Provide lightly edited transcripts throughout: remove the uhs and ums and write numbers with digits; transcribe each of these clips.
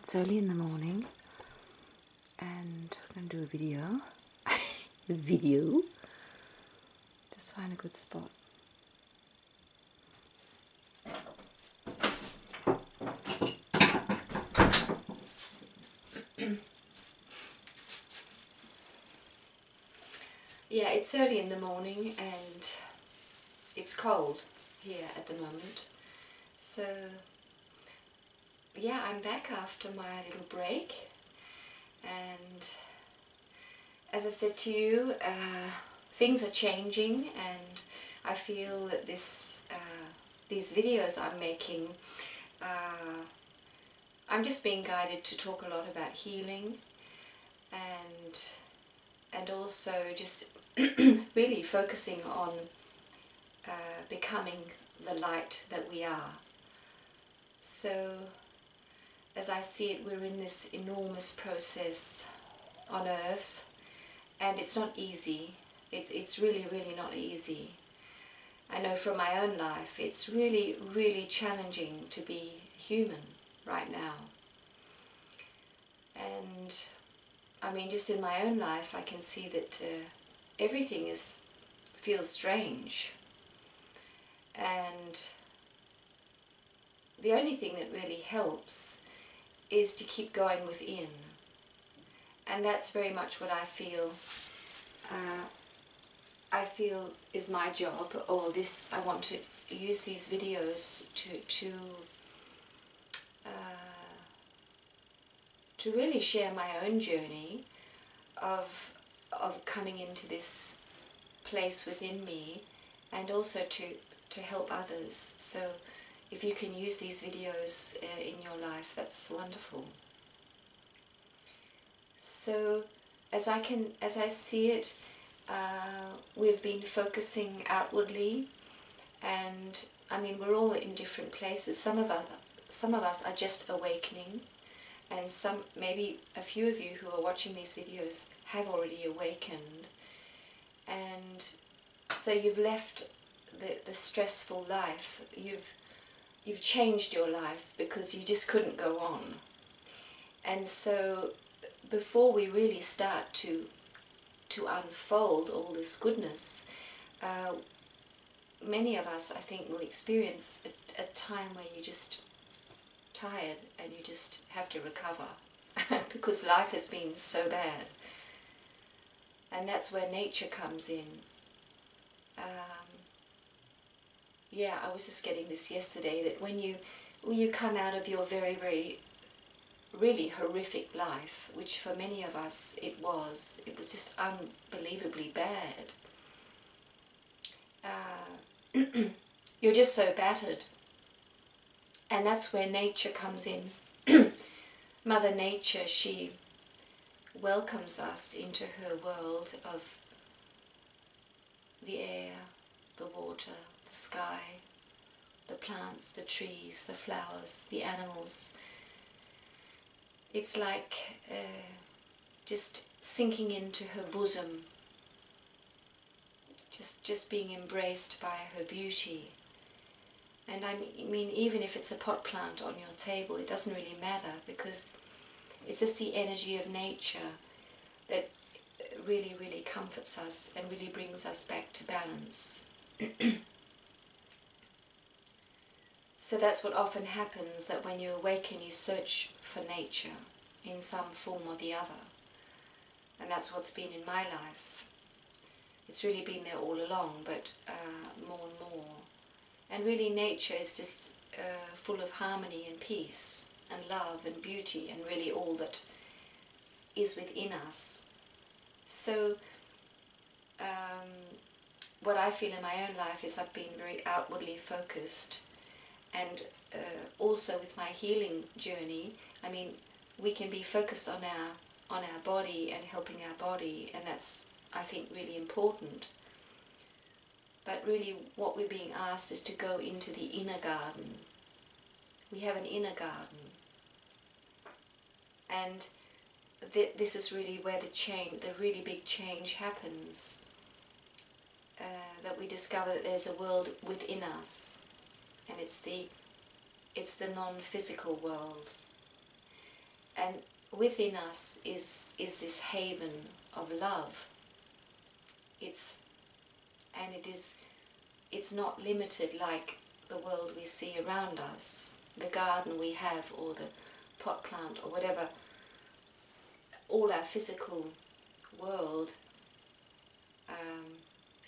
It's early in the morning and I'm going to do a video. A video. Just find a good spot. Yeah, it's early in the morning and it's cold here at the moment. So yeah, I'm back after my little break, and as I said to you, things are changing, and I feel that these videos I'm making, I'm just being guided to talk a lot about healing and also just really focusing on becoming the light that we are. So as I see it, we're in this enormous process on Earth, and it's not easy. It's really, really not easy. I know from my own life, it's really, really challenging to be human right now. And I mean, just in my own life, I can see that everything feels strange. And the only thing that really helps is to keep going within. And that's very much what I feel is my job, or this, I want to use these videos to really share my own journey of coming into this place within me, and also to help others. So if you can use these videos in your life, that's wonderful. So as I see it, we've been focusing outwardly, and I mean, we're all in different places. Some of us are just awakening, and maybe a few of you who are watching these videos have already awakened, and so you've left the stressful life. You've changed your life because you just couldn't go on. And so before we really start to unfold all this goodness, many of us, I think, will experience a time where you're just tired and you just have to recover because life has been so bad. And that's where nature comes in. Yeah, I was just getting this yesterday, that when you come out of your very, very really horrific life, which for many of us it was just unbelievably bad, you're just so battered, and that's where nature comes in. Mother Nature, she welcomes us into her world of the air, the water, the sky, the plants, the trees, the flowers, the animals. It's like just sinking into her bosom, just being embraced by her beauty. And I mean, even if it's a pot plant on your table, it doesn't really matter, because it's just the energy of nature that really, really comforts us and really brings us back to balance. So that's what often happens, that when you awaken, you search for nature in some form or the other. And that's what's been in my life. It's really been there all along, but more and more. And really nature is just full of harmony and peace and love and beauty, and really all that is within us. So what I feel in my own life is I've been very outwardly focused. And also with my healing journey, I mean, we can be focused on our body and helping our body, and that's, I think, really important. But really what we're being asked is to go into the inner garden. We have an inner garden. And this is really where the really big change happens. That we discover that there's a world within us. And it's the non-physical world. And within us is this haven of love. It's not limited like the world we see around us, the garden we have, or the pot plant, or whatever. All our physical world,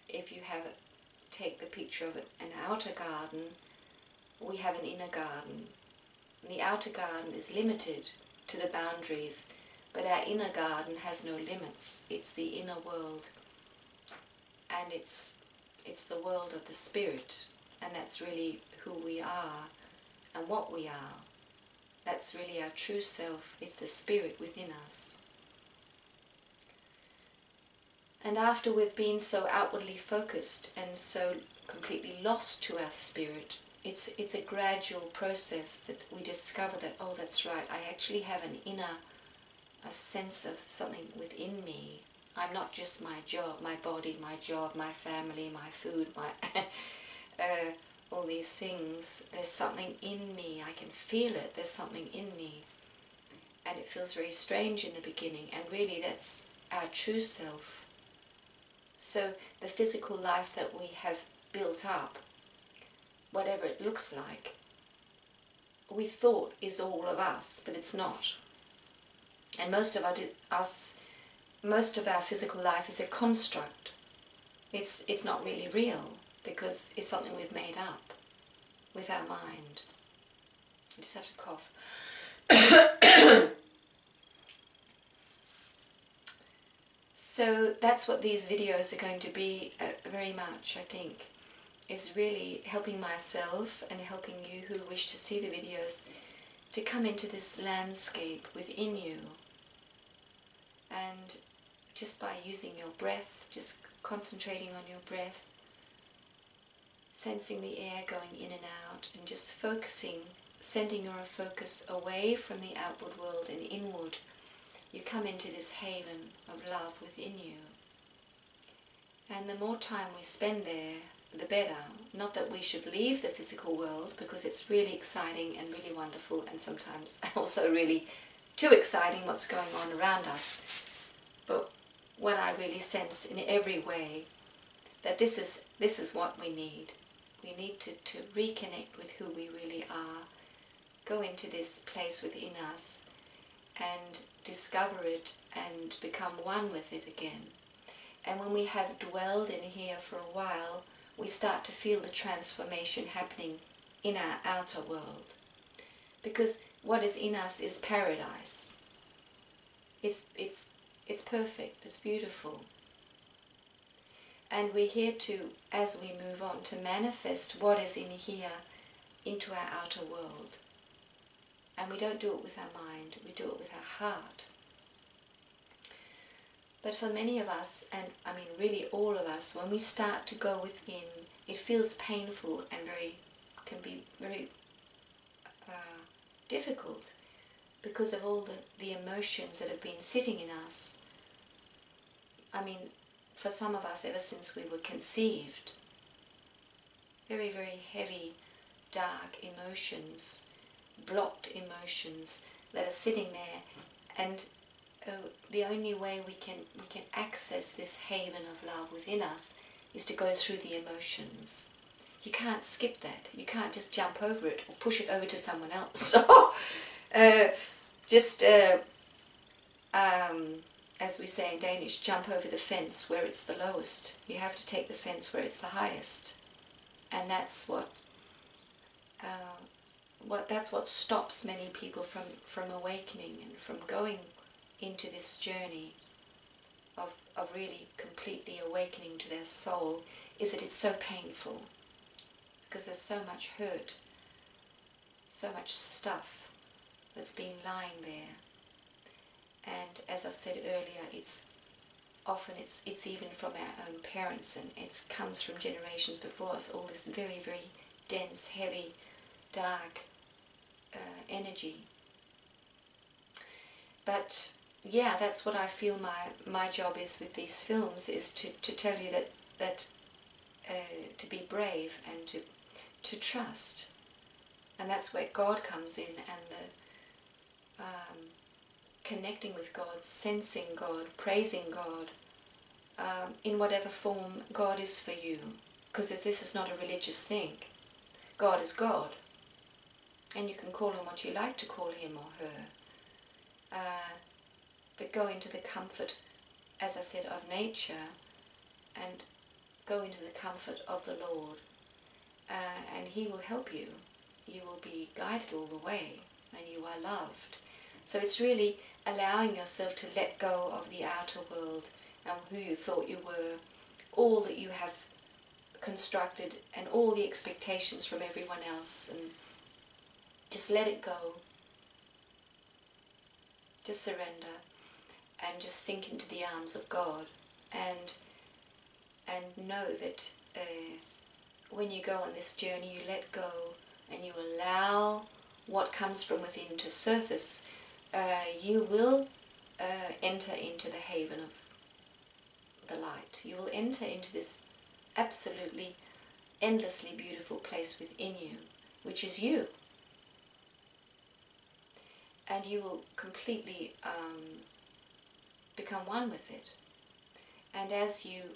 if you take the picture of an outer garden, we have an inner garden. And the outer garden is limited to the boundaries, but our inner garden has no limits. It's the inner world, and it's the world of the spirit, and that's really who we are and what we are. That's really our true self. It's the spirit within us. And after we've been so outwardly focused and so completely lost to our spirit, it's a gradual process that we discover that, oh, that's right, I actually have an inner, a sense of something within me. I'm not just my job, my body, my job, my family, my food, my all these things. There's something in me. I can feel it. There's something in me. And it feels very strange in the beginning. And really that's our true self. So the physical life that we have built up, whatever it looks like, we thought is all of us, but it's not. And most of our physical life is a construct. It's not really real, because it's something we've made up with our mind. I just have to cough. So that's what these videos are going to be very much, I think, is really helping myself and helping you who wish to see the videos to come into this landscape within you. And just by using your breath, just concentrating on your breath, sensing the air going in and out, and just focusing, sending your focus away from the outward world and inward, you come into this haven of love within you. And the more time we spend there, the better. Not that we should leave the physical world, because it's really exciting and really wonderful, and sometimes also really too exciting what's going on around us. But what I really sense in every way, that this is what we need. We need to reconnect with who we really are, go into this place within us and discover it and become one with it again. And when we have dwelled in here for a while, we start to feel the transformation happening in our outer world. Because what is in us is paradise. It's perfect, it's beautiful. And we're here to, as we move on, to manifest what is in here into our outer world. And we don't do it with our mind, we do it with our heart. But for many of us, and I mean really all of us, when we start to go within, it feels painful and can be very difficult, because of all the emotions that have been sitting in us. I mean, for some of us, ever since we were conceived, very, very heavy, dark emotions, blocked emotions that are sitting there, and the only way we can access this haven of love within us is to go through the emotions. You can't skip that. You can't just jump over it or push it over to someone else. So, as we say in Danish, jump over the fence where it's the lowest. You have to take the fence where it's the highest, and that's what stops many people from awakening and from going into this journey of really completely awakening to their soul, is that it's so painful, because there's so much hurt, so much stuff that's been lying there. And as I've said earlier, it's even from our own parents, and it comes from generations before us, all this very, very dense, heavy, dark energy. But yeah, that's what I feel my job is with these films, is to tell you that to be brave and to trust. And that's where God comes in, and connecting with God, sensing God, praising God, in whatever form God is for you. Because this is not a religious thing. God is God. And you can call him what you like to call him or her. But go into the comfort, as I said, of nature, and go into the comfort of the Lord. And he will help you. You will be guided all the way, and you are loved. So it's really allowing yourself to let go of the outer world and who you thought you were, all that you have constructed and all the expectations from everyone else, and just let it go. Just surrender and just sink into the arms of God, and know that when you go on this journey, you let go and you allow what comes from within to surface. You will enter into the haven of the light. You will enter into this absolutely endlessly beautiful place within you, which is you. And you will completely become one with it. And as you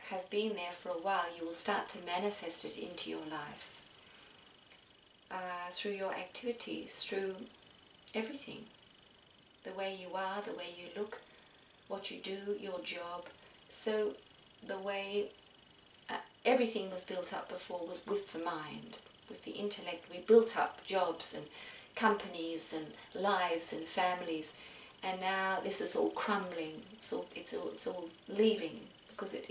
have been there for a while, you will start to manifest it into your life. Through your activities, through everything. The way you are, the way you look, what you do, your job. So the way everything was built up before was with the mind, with the intellect. We built up jobs and companies and lives and families, and now this is all crumbling. It's all leaving, because it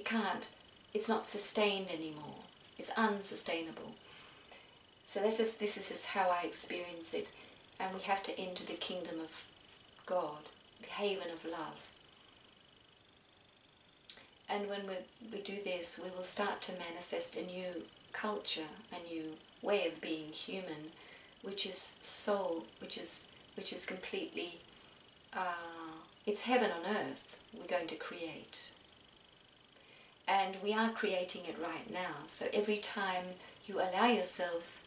can't. It's not sustained anymore. It's unsustainable. So this is just how I experience it, and we have to enter the kingdom of God, the haven of love. And when we do this, we will start to manifest a new culture, a new way of being human, which is soul, which is completely, it's heaven on earth we're going to create. And we are creating it right now. So every time you allow yourself,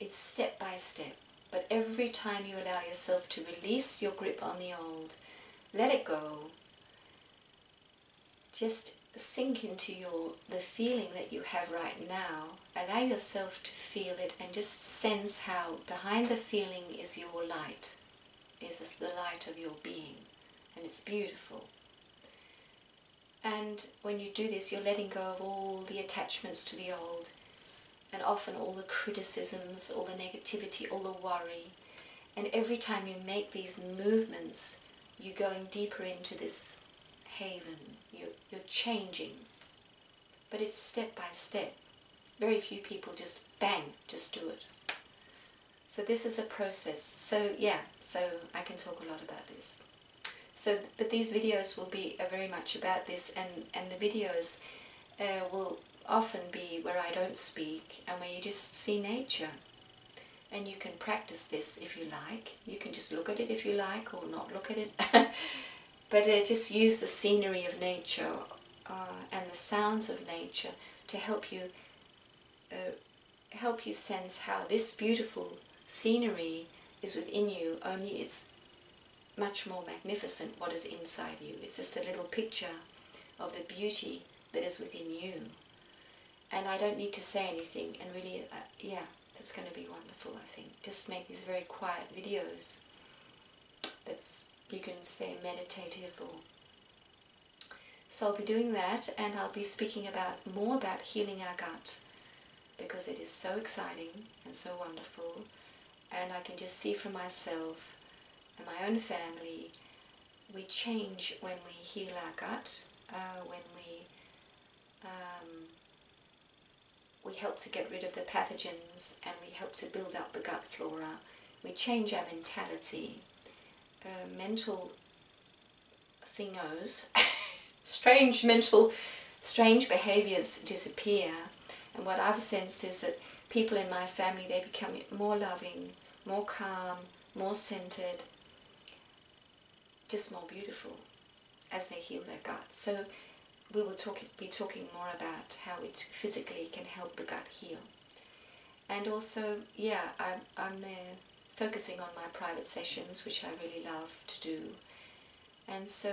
it's step by step, but every time you allow yourself to release your grip on the old, let it go, just sink into the feeling that you have right now, allow yourself to feel it, and just sense how behind the feeling is your light, is the light of your being, and it's beautiful. And when you do this, you're letting go of all the attachments to the old, and often all the criticisms, all the negativity, all the worry. And every time you make these movements, you're going deeper into this haven. You're changing. But it's step by step. Very few people just bang, just do it. So this is a process. So yeah, so I can talk a lot about this. So, but these videos will be very much about this, and the videos will often be where I don't speak and where you just see nature. And you can practice this if you like. You can just look at it if you like, or not look at it. But just use the scenery of nature and the sounds of nature to help you sense how this beautiful scenery is within you, only it's much more magnificent what is inside you. It's just a little picture of the beauty that is within you. And I don't need to say anything, and really, yeah, that's going to be wonderful, I think. Just make these very quiet videos that's, you can say, meditative, or... So I'll be doing that, and I'll be speaking more about healing our gut, because it is so exciting and so wonderful, and I can just see for myself and my own family, we change when we heal our gut, when we help to get rid of the pathogens, and we help to build up the gut flora. We change our mentality. Mental thingos, strange behaviours disappear. And what I've sensed is that people in my family, they become more loving, more calm, more centered, just more beautiful as they heal their gut. So we will be talking more about how it physically can help the gut heal. And also, yeah, I'm focusing on my private sessions, which I really love to do. And so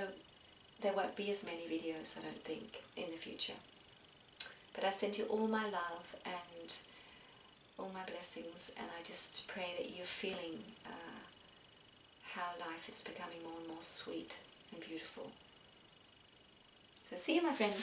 there won't be as many videos, I don't think, in the future. But I send you all my love and all my blessings, and I just pray that you're feeling how life is becoming more and more sweet and beautiful. So see you, my friend.